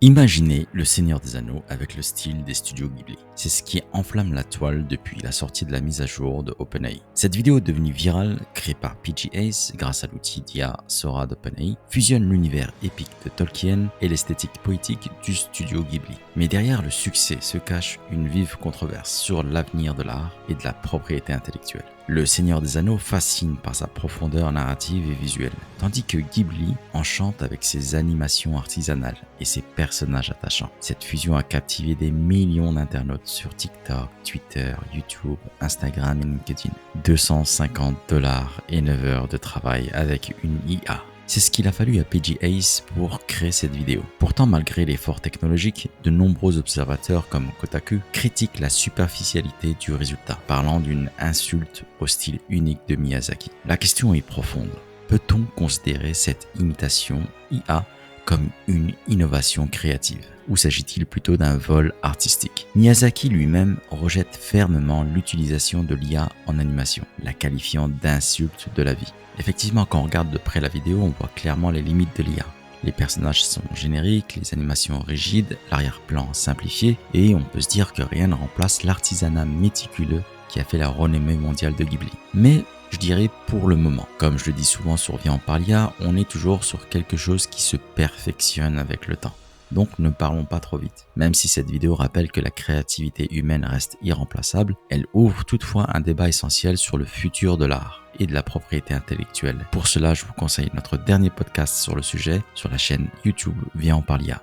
Imaginez Le Seigneur des Anneaux avec le style des studios Ghibli. C'est ce qui enflamme la toile depuis la sortie de la mise à jour de OpenAI. Cette vidéo devenue virale, créée par PG Ace grâce à l'outil d'IA Sora d'OpenAI, fusionne l'univers épique de Tolkien et l'esthétique poétique du studio Ghibli. Mais derrière le succès se cache une vive controverse sur l'avenir de l'art et de la propriété intellectuelle. Le Seigneur des Anneaux fascine par sa profondeur narrative et visuelle, tandis que Ghibli enchante avec ses animations artisanales et ses personnages attachants. Cette fusion a captivé des millions d'internautes sur TikTok, Twitter, YouTube, Instagram et LinkedIn. 250$ et 9 heures de travail avec une IA. C'est ce qu'il a fallu à PG Ace pour créer cette vidéo. Pourtant, malgré l'effort technologique, de nombreux observateurs comme Kotaku critiquent la superficialité du résultat, parlant d'une insulte au style unique de Miyazaki. La question est profonde. Peut-on considérer cette imitation IA comme une innovation créative, ou s'agit-il plutôt d'un vol artistique? Miyazaki lui-même rejette fermement l'utilisation de l'IA en animation, la qualifiant d'insulte de la vie. Effectivement, quand on regarde de près la vidéo, on voit clairement les limites de l'IA. Les personnages sont génériques, les animations rigides, l'arrière-plan simplifié, et on peut se dire que rien ne remplace l'artisanat méticuleux qui a fait la renommée mondiale de Ghibli. Mais je dirais pour le moment. Comme je le dis souvent sur Viens on parle IA, on est toujours sur quelque chose qui se perfectionne avec le temps. Donc ne parlons pas trop vite. Même si cette vidéo rappelle que la créativité humaine reste irremplaçable, elle ouvre toutefois un débat essentiel sur le futur de l'art et de la propriété intellectuelle. Pour cela, je vous conseille notre dernier podcast sur le sujet sur la chaîne YouTube Viens on parle IA.